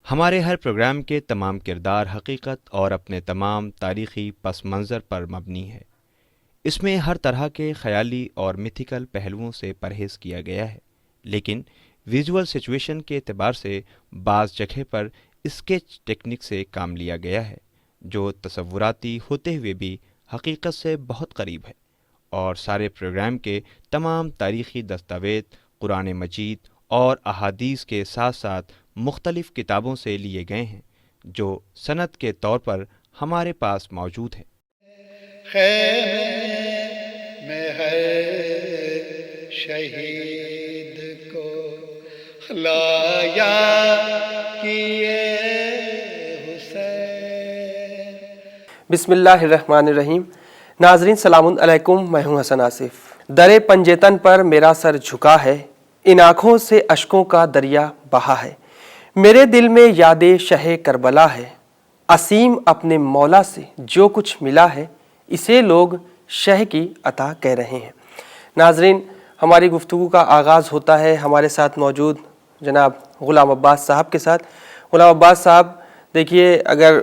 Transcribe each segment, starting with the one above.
ہمارے ہر پروگرام کے تمام کردار حقیقت اور اپنے تمام تاریخی پس منظر پر مبنی ہے۔ اس میں ہر طرح کے خیالی اور میتھیکل پہلوؤں سے پرہیز کیا گیا ہے، لیکن ویژول سچویشن کے اعتبار سے بعض جگہ پر اسکیچ ٹیکنک سے کام لیا گیا ہے، جو تصوراتی ہوتے ہوئے بھی حقیقت سے بہت قریب ہے۔ اور سارے پروگرام کے تمام تاریخی دستاویز قرآن مجید اور احادیث کے ساتھ ساتھ مختلف کتابوں سے لیے گئے ہیں، جو سند کے طور پر ہمارے پاس موجود ہے۔ خیمے میں ہر شہید کو لایا کیے حسین۔ بسم اللہ الرحمن الرحیم۔ ناظرین سلام علیکم، میں ہوں حسن آصف۔ در پنجیتن پر میرا سر جھکا ہے، ان آنکھوں سے اشکوں کا دریا بہا ہے۔ میرے دل میں یاد شہ کربلا ہے، عصیم اپنے مولا سے جو کچھ ملا ہے، اسے لوگ شہ کی عطا کہہ رہے ہیں۔ ناظرین، ہماری گفتگو کا آغاز ہوتا ہے ہمارے ساتھ موجود جناب غلام عباس صاحب کے ساتھ۔ غلام عباس صاحب، دیکھیے، اگر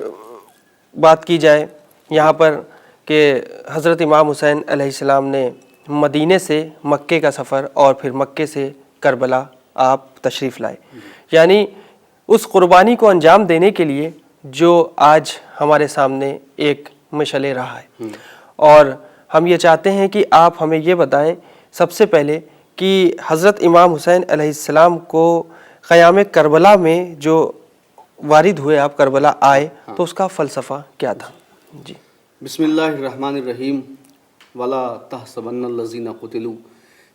بات کی جائے یہاں پر کہ حضرت امام حسین علیہ السلام نے مدینے سے مکے کا سفر اور پھر مکے سے کربلا آپ تشریف لائے، یعنی اس قربانی کو انجام دینے کے لیے جو آج ہمارے سامنے ایک مشعل رہا ہے، اور ہم یہ چاہتے ہیں کہ آپ ہمیں یہ بتائیں سب سے پہلے کہ حضرت امام حسین علیہ السلام کو قیام کربلا میں جو وارد ہوئے، آپ کربلا آئے، تو اس کا فلسفہ کیا تھا؟ جی بسم اللہ الرحمن الرحیم۔ ولا تحسبن الذین قتلوا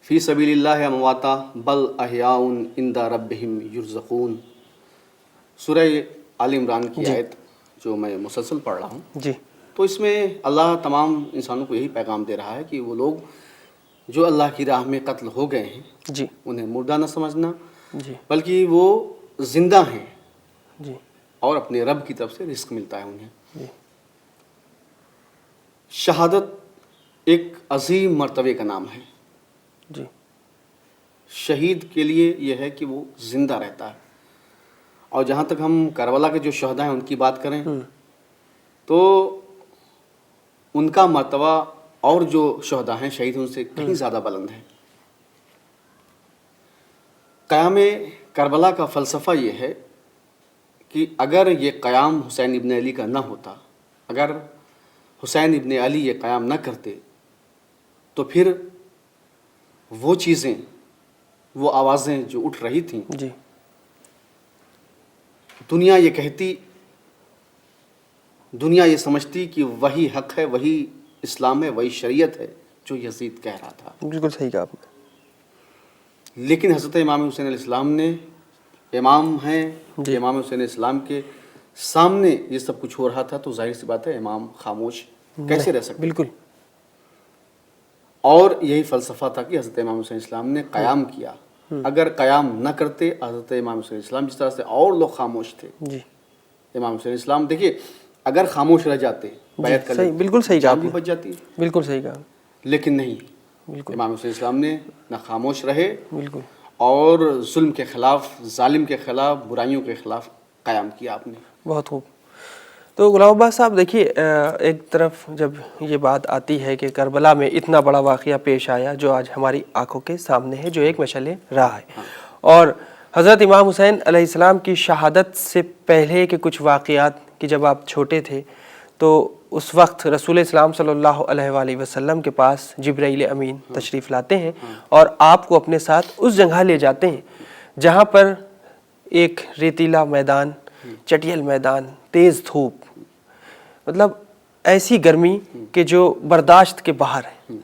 فی سبیل اللہ امواتا بل احیاء عند ربہم یرزقون۔ سورہ آل عمران کی آیت جو میں مسلسل پڑھ رہا ہوں، جی، تو اس میں اللہ تمام انسانوں کو یہی پیغام دے رہا ہے کہ وہ لوگ جو اللہ کی راہ میں قتل ہو گئے ہیں، جی، انہیں مردہ نہ سمجھنا، جی، بلکہ وہ زندہ ہیں جی، اور اپنے رب کی طرف سے رزق ملتا ہے انہیں۔ جی، شہادت ایک عظیم مرتبے کا نام ہے۔ جی، شہید کے لیے یہ ہے کہ وہ زندہ رہتا ہے۔ اور جہاں تک ہم کربلا کے جو شہداء ہیں ان کی بات کریں تو ان کا مرتبہ اور جو شہداء ہیں شہید ان سے کہیں زیادہ بلند ہے۔ قیام کربلا کا فلسفہ یہ ہے کہ اگر یہ قیام حسین ابن علی کا نہ ہوتا، اگر حسین ابن علی یہ قیام نہ کرتے، تو پھر وہ چیزیں، وہ آوازیں جو اٹھ رہی تھیں، جی، دنیا یہ کہتی، دنیا یہ سمجھتی کہ وہی حق ہے، وہی اسلام ہے، وہی شریعت ہے جو یزید کہہ رہا تھا۔ بالکل صحیح کہا آپ نے۔ لیکن حضرت امام حسین علیہ السلام نے، امام ہیں، جی، امام حسین علیہ السلام کے سامنے یہ سب کچھ ہو رہا تھا، تو ظاہر سی بات ہے امام خاموش کیسے رہ سکتے؟ بالکل، اور یہی فلسفہ تھا کہ حضرت امام حسین علیہ السلام نے قیام کیا۔ اگر قیام نہ کرتے حضرت امام حسین علیہ السلام، جس طرح سے اور لوگ خاموش تھے، جی، امام حسین علیہ السلام دیکھیے اگر خاموش رہ جاتے بیعت کر صحیح، بالکل صحیح کہا جان آپ بھی نے، بچ جاتی، بالکل صحیح کہا، لیکن نہیں، بالکل، امام حسین علیہ السلام نے نہ خاموش رہے بالکل۔ اور ظلم کے خلاف، ظالم کے خلاف، برائیوں کے خلاف قیام کیا آپ نے۔ بہت خوب۔ تو غلام عباس صاحب، دیکھیے، ایک طرف جب یہ بات آتی ہے کہ کربلا میں اتنا بڑا واقعہ پیش آیا جو آج ہماری آنکھوں کے سامنے ہے، جو ایک مشعل راہ ہے، اور حضرت امام حسین علیہ السلام کی شہادت سے پہلے کے کچھ واقعات کہ جب آپ چھوٹے تھے تو اس وقت رسول اسلام صلی اللہ علیہ وآلہ وسلم کے پاس جبرائیل امین تشریف لاتے ہیں اور آپ کو اپنے ساتھ اس جگہ لے جاتے ہیں جہاں پر ایک ریتیلا میدان، چٹیل میدان، تیز دھوپ، مطلب ایسی گرمی کہ جو برداشت کے باہر ہے،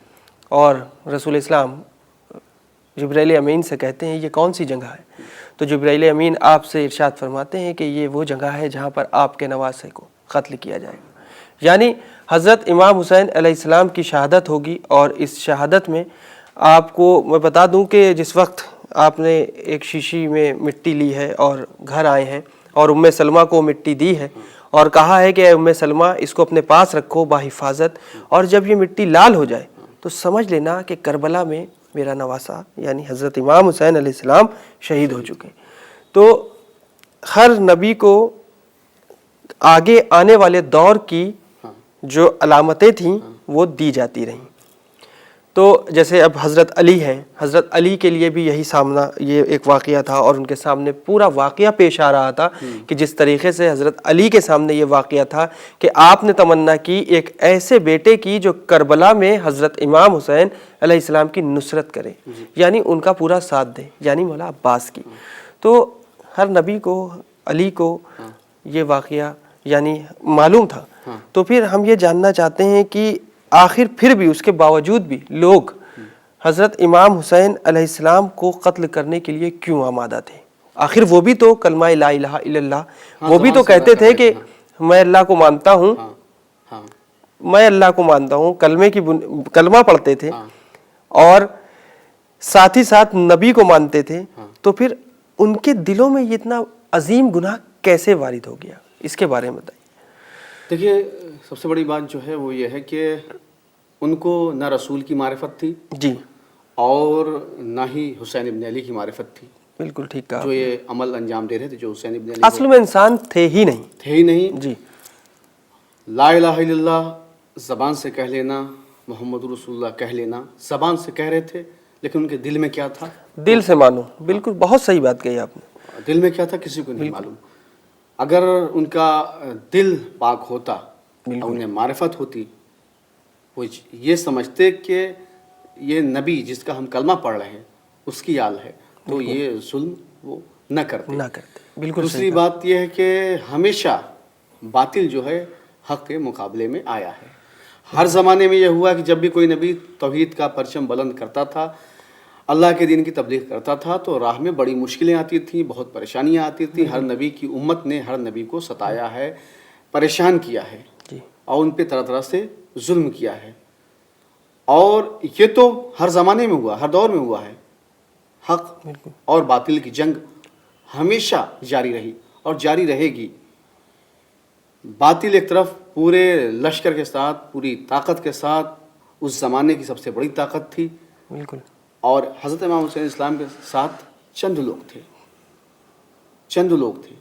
اور رسول اسلام جبرائیل امین سے کہتے ہیں یہ کون سی جگہ ہے؟ تو جبرائیل امین آپ سے ارشاد فرماتے ہیں کہ یہ وہ جگہ ہے جہاں پر آپ کے نواسے کو قتل کیا جائے گا، یعنی حضرت امام حسین علیہ السلام کی شہادت ہوگی۔ اور اس شہادت میں آپ کو میں بتا دوں کہ جس وقت آپ نے ایک شیشی میں مٹی لی ہے اور گھر آئے ہیں اور ام سلمہ کو مٹی دی ہے اور کہا ہے کہ اے ام سلمہ اس کو اپنے پاس رکھو بحفاظت، اور جب یہ مٹی لال ہو جائے تو سمجھ لینا کہ کربلا میں میرا نواسا یعنی حضرت امام حسین علیہ السلام شہید ہو چکے۔ تو ہر نبی کو آگے آنے والے دور کی جو علامتیں تھیں وہ دی جاتی رہیں. تو جیسے اب حضرت علی ہیں, حضرت علی کے لیے بھی یہی سامنا, یہ ایک واقعہ تھا اور ان کے سامنے پورا واقعہ پیش آ رہا تھا کہ جس طریقے سے حضرت علی کے سامنے یہ واقعہ تھا کہ آپ نے تمنا کی ایک ایسے بیٹے کی جو کربلا میں حضرت امام حسین علیہ السلام کی نصرت کرے, یعنی ان کا پورا ساتھ دے, یعنی مولا عباس کی. تو ہر نبی کو, علی کو یہ واقعہ یعنی معلوم تھا. تو پھر ہم یہ جاننا چاہتے ہیں کہ آخر پھر بھی اس کے باوجود بھی لوگ حضرت امام حسین علیہ السلام کو قتل کرنے کے لیے کیوں آمادہ تھے؟ آخر وہ بھی تو کلمہ لا الہ الا اللہ وہ بھی تو کہتے تھے کہ میں اللہ کو مانتا ہوں, میں اللہ کو مانتا ہوں, کلمہ پڑھتے تھے اور ساتھ ہی ساتھ نبی کو مانتے تھے. تو پھر ان کے دلوں میں یہ اتنا عظیم گناہ کیسے وارد ہو گیا, اس کے بارے میں بتائیے. دیکھیے, سب سے بڑی بات جو ہے وہ یہ ہے کہ ان کو نہ رسول کی معرفت تھی جی, اور نہ ہی حسین ابن علی کی معرفت تھی. بالکل ٹھیک کہا. جو یہ عمل انجام دے رہے تھے, جو حسین ابن علی اصل میں انسان تھے ہی نہیں جی. لا الہ الا اللہ زبان سے کہہ لینا, محمد رسول اللہ کہہ لینا, زبان سے کہہ رہے تھے, لیکن ان کے دل میں کیا تھا؟ دل سے مانو. بالکل, بہت صحیح بات کہی آپ نے. دل میں کیا تھا کسی کو نہیں معلوم. اگر ان کا دل پاک ہوتا اور انہیں معرفت ہوتی, وہ یہ سمجھتے کہ یہ نبی جس کا ہم کلمہ پڑھ رہے ہیں اس کی آل ہے, تو یہ ظلم وہ نہ کرتے. بالکل. دوسری بات یہ ہے کہ ہمیشہ باطل جو ہے حق کے مقابلے میں آیا ہے. ہر زمانے میں یہ ہوا کہ جب بھی کوئی نبی توحید کا پرچم بلند کرتا تھا, اللہ کے دین کی تبلیغ کرتا تھا, تو راہ میں بڑی مشکلیں آتی تھیں, بہت پریشانیاں آتی تھیں. ہر نبی کی امت نے ہر نبی کو ستایا ہے, پریشان کیا ہے, اور ان پہ طرح طرح سے ظلم کیا ہے. اور یہ تو ہر زمانے میں ہوا, ہر دور میں ہوا ہے. حق اور باطل کی جنگ ہمیشہ جاری رہی اور جاری رہے گی. باطل ایک طرف پورے لشکر کے ساتھ, پوری طاقت کے ساتھ, اس زمانے کی سب سے بڑی طاقت تھی. بالکل. اور حضرت امام حسین اسلام کے ساتھ چند لوگ تھے,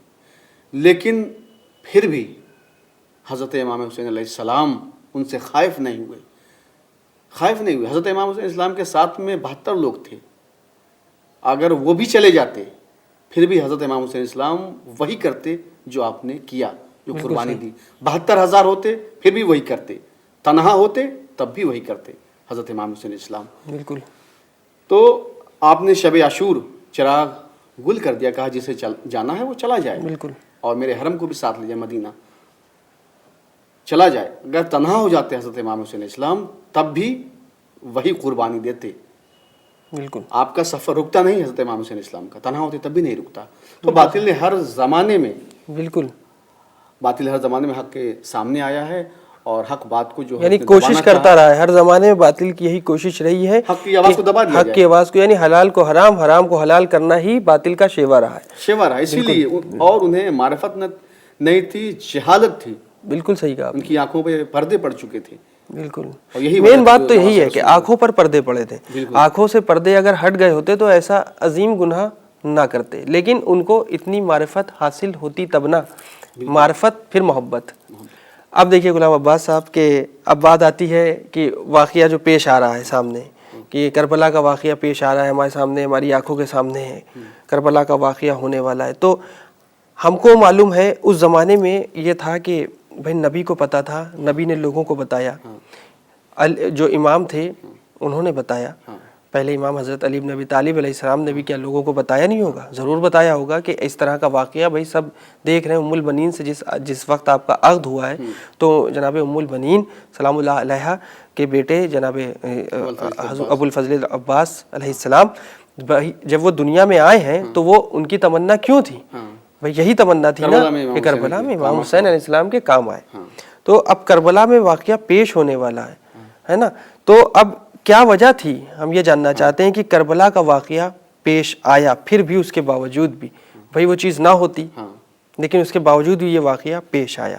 لیکن پھر بھی حضرت امام حسین علیہ السلام ان سے خائف نہیں ہوئے. حضرت امام حسین اسلام کے ساتھ میں 72 لوگ تھے. اگر وہ بھی چلے جاتے پھر بھی حضرت امام حسین اسلام وہی کرتے جو آپ نے کیا, جو قربانی دی. 72,000 ہوتے پھر بھی وہی کرتے, تنہا ہوتے تب بھی وہی کرتے حضرت امام حسین اسلام. بالکل. تو آپ نے شب عاشور چراغ گل کر دیا, کہا جسے جانا ہے وہ چلا جائے. بالکل. اور میرے حرم کو بھی ساتھ لے جائے, مدینہ چلا جائے. اگر تنہا ہو جاتے حضرت امام حسین اسلام تب بھی وہی قربانی دیتے. بالکل. آپ کا سفر رکتا نہیں حضرت امام حسین اسلام کا, تنہا ہوتے تب بھی نہیں رکتا. تو باطل نے ہر زمانے میں, بالکل, باطل ہر زمانے میں حق کے سامنے آیا ہے, اور حق بات کو جو یعنی کوشش کرتا رہا ہے. ہر زمانے میں باطل کی یہی کوشش رہی ہے, حق کی آواز کو دبا دیا جائے. حق کی آواز کو, یعنی حلال کو حرام, حرام کو حلال کرنا ہی باطل کا شیوا رہا ہے. اسی لیے, اور انہیں معرفت نہیں تھی, جہالت تھی. بالکل صحیح کہا. ان کی آنکھوں پہ پردے پڑ چکے تھے. بالکل. یہی مین بات تو یہی ہے کہ آنکھوں پر پردے پڑے تھے. آنکھوں سے پردے اگر ہٹ گئے ہوتے تو ایسا عظیم گناہ نہ کرتے, لیکن ان کو اتنی معرفت حاصل ہوتی تب نہ. معرفت پھر محبت. اب دیکھیے غلام عباس صاحب کہ اب بات آتی ہے کہ واقعہ جو پیش آ رہا ہے سامنے, کہ کربلا کا واقعہ پیش آ رہا ہے ہمارے سامنے, ہماری آنکھوں کے سامنے ہے, کربلا کا واقعہ ہونے والا ہے. تو ہم کو معلوم ہے اس زمانے میں یہ تھا کہ بھائی نبی کو پتہ تھا, نبی نے لوگوں کو بتایا, جو امام تھے انہوں نے بتایا. پہلے امام حضرت علی بن ابی طالب علیہ السلام نے بھی کیا لوگوں کو بتایا نہیں ہوگا؟ ضرور بتایا ہوگا کہ اس طرح کا واقعہ بھائی سب دیکھ رہے ہیں. ام البنین سے جس وقت آپ کا عقد ہوا ہے تو جناب ام البنین سلام اللہ علیہا کے بیٹے جناب ابو الفضل عباس علیہ السلام جب وہ دنیا میں آئے ہیں تو وہ ان کی تمنا کیوں تھی؟ بھائی یہی تمنا تھی نا کہ کربلا میں امام حسین علیہ السلام کے کام آئے. تو اب کربلا میں واقعہ پیش ہونے والا ہے نا. تو اب کیا وجہ تھی, ہم یہ جاننا چاہتے ہیں کہ کربلا کا واقعہ پیش آیا, پھر بھی اس کے باوجود بھی بھائی وہ چیز نہ ہوتی, لیکن اس کے باوجود بھی یہ واقعہ پیش آیا.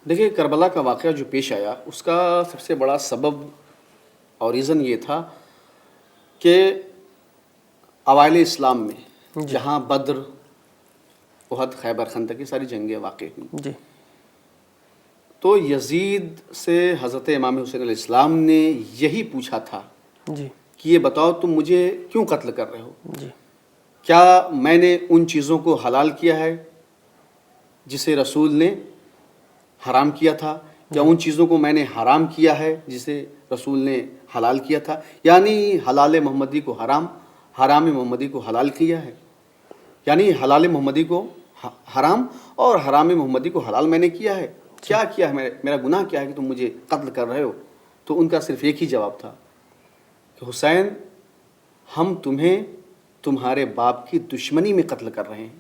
دیکھیے, کربلا کا واقعہ جو پیش آیا اس کا سب سے بڑا سبب اور ریزن یہ تھا کہ اوائل اسلام میں جہاں بدر احد، خیبر، خندق، یہ ساری جنگیں واقع ہوئیں. جی تو یزید سے حضرت امام حسین علیہ السلام نے یہی پوچھا تھا جی کہ یہ بتاؤ تم مجھے کیوں قتل کر رہے ہو؟ جی کیا میں نے ان چیزوں کو حلال کیا ہے جسے رسول نے حرام کیا تھا، یا ان چیزوں کو میں نے حرام کیا ہے جسے رسول نے حلال کیا تھا؟ یعنی حلال محمدی کو حرام، حرام محمدی کو حلال کیا ہے. یعنی حلال محمدی کو حرام اور حرام محمدی کو حلال میں نے کیا ہے. کیا کیا ہے میرا گناہ کیا ہے کہ تم مجھے قتل کر رہے ہو؟ تو ان کا صرف ایک ہی جواب تھا کہ حسین، ہم تمہیں تمہارے باپ کی دشمنی میں قتل کر رہے ہیں.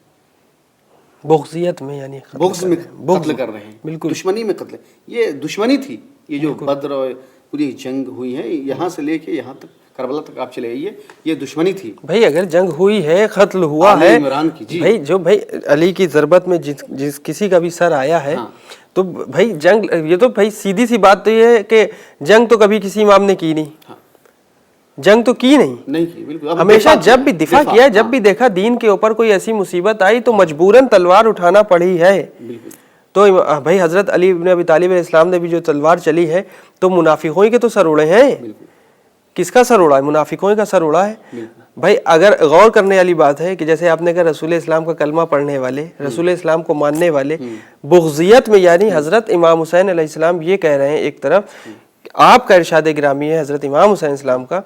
بغضیت میں، یعنی بغض میں قتل کر رہے ہیں. بالکل دشمنی میں قتل. یہ دشمنی تھی. یہ جو بدر اور پوری جنگ ہوئی ہے، یہاں سے لے کے یہاں تک کربلا تک آپ چلے آئیے، یہ دشمنی تھی. بھائی اگر جنگ ہوئی ہے، قتل ہوا آل ہے، عمران کی. جی بھائی جو بھائی علی کی ضربت میں جس کسی کا بھی سر آیا ہے، تو بھائی جنگ، یہ تو بھائی سیدھی سی بات تو یہ ہے کہ جنگ تو کبھی کسی امام نے کی نہیں. جنگ تو کی نہیں کی بالکل. ہمیشہ جب بھی دفاع کیا، جب بھی دیکھا دین کے اوپر کوئی ایسی مصیبت آئی تو مجبوراً تلوار اٹھانا پڑی ہے. تو بھائی حضرت علی بن ابی طالب علیہ السلام نے بھی جو تلوار چلی ہے تو منافقوں کے تو سر اڑے ہیں. کس کا سر اڑا ہے؟ منافقوں کا سر اڑا ہے. بھائی اگر غور کرنے والی بات ہے کہ جیسے آپ نے کہا رسول اسلام کا کلمہ پڑھنے والے، رسول اسلام کو ماننے والے بغضیت میں، یعنی حضرت امام حسین علیہ السلام یہ کہہ رہے ہیں ایک طرف، آپ کا ارشاد گرامی ہے حضرت امام حسین اسلام کا،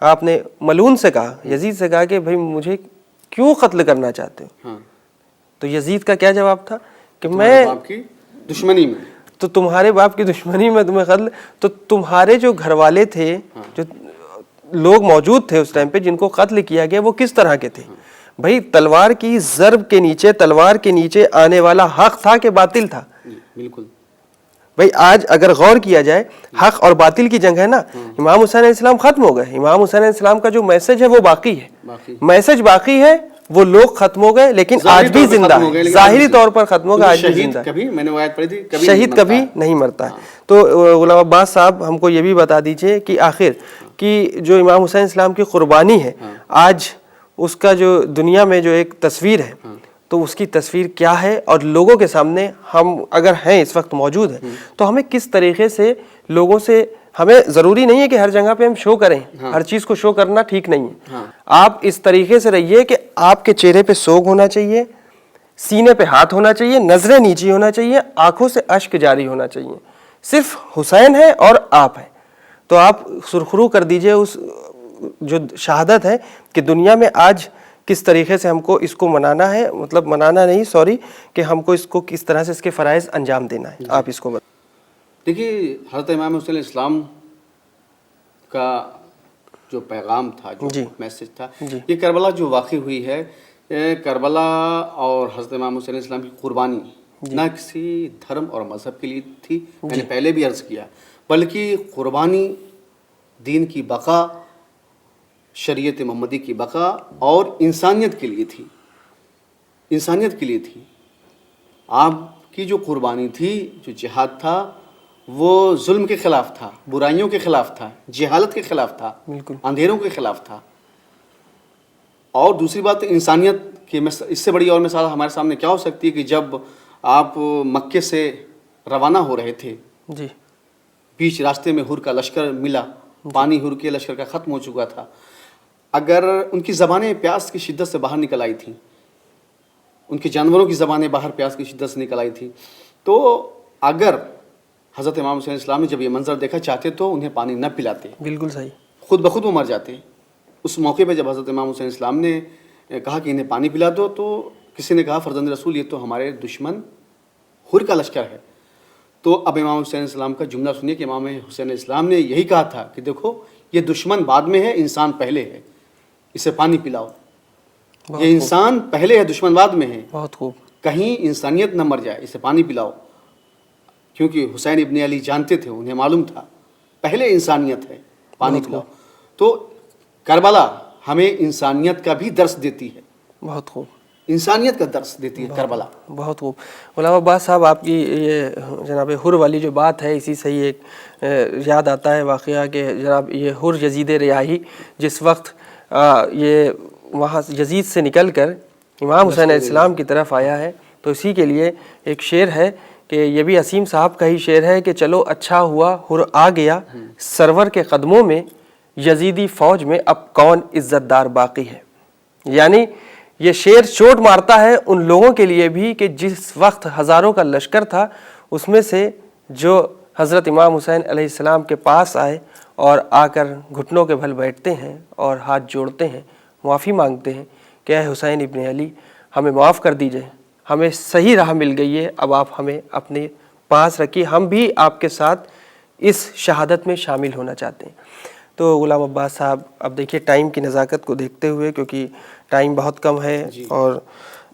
آپ نے ملعون سے کہا، یزید سے کہا کہ بھائی مجھے کیوں قتل کرنا چاہتے ہو؟ تو یزید کا کیا جواب تھا کہ میں باپ کی دشمنی میں، تو تمہارے باپ کی دشمنی میں تمہیں قتل. تو تمہارے جو گھر والے تھے، جو لوگ موجود تھے اس ٹائم پہ جن کو قتل کیا گیا، وہ کس طرح کے تھے؟ بھائی تلوار کی ضرب کے نیچے، تلوار کے نیچے آنے والا حق تھا کہ باطل تھا؟ بالکل. بھائی آج اگر غور کیا جائے، حق اور باطل کی جنگ ہے نا. امام حسین علیہ السلام ختم ہو گئے، امام حسین علیہ السلام کا جو میسج ہے وہ باقی ہے، میسج باقی ہے. وہ لوگ ختم ہو گئے لیکن آج بھی زندہ ہے، ظاہری طور پر ختم ہو گئے، آج بھی زندہ ہے. میں نے وہ آیت پڑھی تھی، شہید کبھی نہیں مرتا ہے. تو غلام عباس صاحب ہم کو یہ بھی بتا دیجئے کہ آخر کی جو امام حسین اسلام کی قربانی ہے، آج اس کا جو دنیا میں جو ایک تصویر ہے، تو اس کی تصویر کیا ہے، اور لوگوں کے سامنے ہم اگر ہیں اس وقت موجود ہیں تو ہمیں کس طریقے سے لوگوں سے، ہمیں ضروری نہیں ہے کہ ہر جگہ پہ ہم شو کریں، ہر چیز کو شو کرنا ٹھیک نہیں ہے. آپ اس طریقے سے رہیے کہ آپ کے چہرے پہ سوگ ہونا چاہیے، سینے پہ ہاتھ ہونا چاہیے، نظریں نیچی ہونا چاہیے، آنکھوں سے اشک جاری ہونا چاہیے. صرف حسین ہے اور آپ ہیں، تو آپ سرخرو کر دیجئے اس جو شہادت ہے کہ دنیا میں آج کس طریقے سے ہم کو اس کو منانا ہے، مطلب منانا نہیں، سوری، کہ ہم کو اس کو کس طرح سے اس کے فرائض انجام دینا ہے. آپ اس کو بتائیں. دیکھیے حضرت امام حسین علیہ السلام کا جو پیغام تھا، جو میسج تھا، یہ کربلا جو واقع ہوئی ہے، کربلا اور حضرت امام حسین علیہ السلام کی قربانی نہ کسی دھرم اور مذہب کے لیے تھی، میں نے پہلے بھی عرض کیا، بلکہ قربانی دین کی بقا، شریعت محمدی کی بقا اور انسانیت کے لیے تھی. انسانیت کے لیے تھی. آپ کی جو قربانی تھی، جو جہاد تھا، وہ ظلم کے خلاف تھا، برائیوں کے خلاف تھا، جہالت کے خلاف تھا، اندھیروں کے خلاف تھا. اور دوسری بات انسانیت کی، اس سے بڑی اور مثال ہمارے سامنے کیا ہو سکتی ہے کہ جب آپ مکے سے روانہ ہو رہے تھے، بیچ راستے میں ہر کا لشکر ملا، پانی ہر کے لشکر کا ختم ہو چکا تھا. اگر ان کی زبانیں پیاس کی شدت سے باہر نکل آئی تھیں، ان کے جانوروں کی زبانیں باہر پیاس کی شدت سے نکل آئی تھیں، تو اگر حضرت امام حسین اسلام نے جب یہ منظر دیکھا چاہتے تو انہیں پانی نہ پلاتے، بالکل صحیح، خود بخود وہ مر جاتے. اس موقع پہ جب حضرت امام حسین اسلام نے کہا کہ انہیں پانی پلا دو، تو کسی نے کہا فرزند رسول، یہ تو ہمارے دشمن ہر کا لشکر ہے. تو اب امام حسین اسلام کا جملہ سنیے کہ امام حسین اسلام نے یہی کہا تھا کہ دیکھو یہ دشمن بعد میں ہے، انسان پہلے ہے، اسے پانی پلاؤ. یہ انسان پہلے ہے، دشمن بعد میں ہے. بہت خوب. کہیں انسانیت نہ مر جائے، اسے پانی پلاؤ. کیونکہ حسین ابن علی جانتے تھے، انہیں معلوم تھا پہلے انسانیت ہے، پانی پلاؤ. تو کربلا ہمیں انسانیت کا بھی درس دیتی ہے. بہت خوب. انسانیت کا درس دیتی ہے کربلا. بہت خوب. غلام عباس صاحب، آپ کی یہ جناب ہر والی جو بات ہے، اسی سے ہی ایک یاد آتا ہے واقعہ کہ جناب یہ ہر یزید ریاحی جس وقت یہ وہاں یزید سے نکل کر امام حسین علیہ السلام کی طرف آیا ہے. تو اسی کے لیے ایک شعر ہے کہ یہ بھی عصیم صاحب کا ہی شعر ہے کہ چلو اچھا ہوا حر آ گیا سرور کے قدموں میں، یزیدی فوج میں اب کون عزت دار باقی ہے. یعنی یہ شعر چوٹ مارتا ہے ان لوگوں کے لیے بھی کہ جس وقت ہزاروں کا لشکر تھا اس میں سے جو حضرت امام حسین علیہ السلام کے پاس آئے اور آ کر گھٹنوں کے بھل بیٹھتے ہیں اور ہاتھ جوڑتے ہیں، معافی مانگتے ہیں کہ اے حسین ابن علی ہمیں معاف کر دیجئے، ہمیں صحیح راہ مل گئی ہے، اب آپ ہمیں اپنے پاس رکھیے، ہم بھی آپ کے ساتھ اس شہادت میں شامل ہونا چاہتے ہیں. تو غلام عباس صاحب اب دیکھیے ٹائم کی نزاکت کو دیکھتے ہوئے، کیونکہ ٹائم بہت کم ہے اور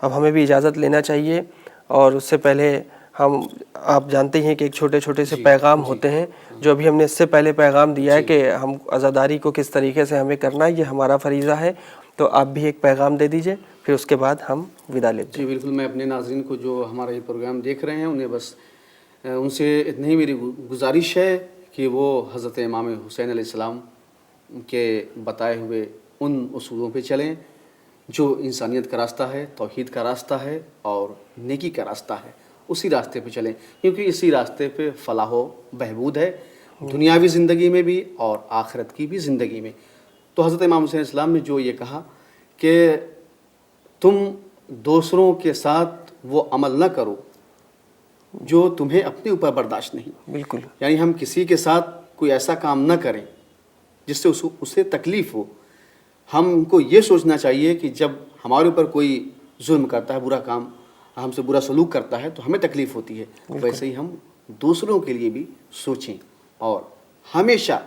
اب ہمیں بھی اجازت لینا چاہیے، اور اس سے پہلے آپ جانتے ہیں کہ ایک چھوٹے چھوٹے سے پیغام ہوتے ہیں جو ابھی ہم نے اس سے پہلے پیغام دیا ہے کہ ہم عزاداری کو کس طریقے سے ہمیں کرنا ہے، یہ ہمارا فریضہ ہے. تو آپ بھی ایک پیغام دے دیجئے، پھر اس کے بعد ہم ودا لیتے ہیں. جی بالکل، میں اپنے ناظرین کو جو ہمارا یہ پروگرام دیکھ رہے ہیں انہیں بس ان سے اتنی ہی میری گزارش ہے کہ وہ حضرت امام حسین علیہ السلام کے بتائے ہوئے ان اصولوں پہ چلیں جو انسانیت کا راستہ ہے، توحید کا راستہ ہے اور نیکی کا راستہ ہے. اسی راستے پہ چلیں کیونکہ اسی راستے پہ فلاح و بہبود ہے، دنیاوی زندگی میں بھی اور آخرت کی بھی زندگی میں. تو حضرت امام حسین علیہ السلام نے جو یہ کہا کہ تم دوسروں کے ساتھ وہ عمل نہ کرو جو تمہیں اپنے اوپر برداشت نہیں. بالکل. یعنی ہم کسی کے ساتھ کوئی ایسا کام نہ کریں جس سے اسے تکلیف ہو. ہم کو یہ سوچنا چاہیے کہ جب ہمارے اوپر کوئی ظلم کرتا ہے، برا کام ہم سے برا سلوک کرتا ہے تو ہمیں تکلیف ہوتی ہے، ویسے ہی ہم دوسروں کے لیے بھی سوچیں اور ہمیشہ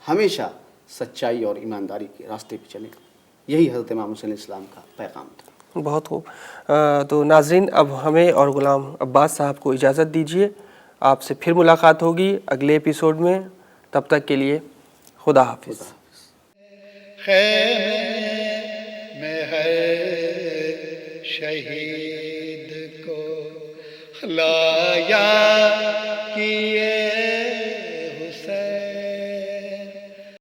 ہمیشہ سچائی اور ایمانداری کے راستے پہ چلیں. یہی حضرت امام حسین علیہ السلام کا پیغام تھا. بہت خوب. تو ناظرین اب ہمیں اور غلام عباس صاحب کو اجازت دیجیے، آپ سے پھر ملاقات ہوگی اگلے ایپیسوڈ میں. تب تک کے لیے خدا حافظ. خیمے میں ہر شہید کو لایا کیے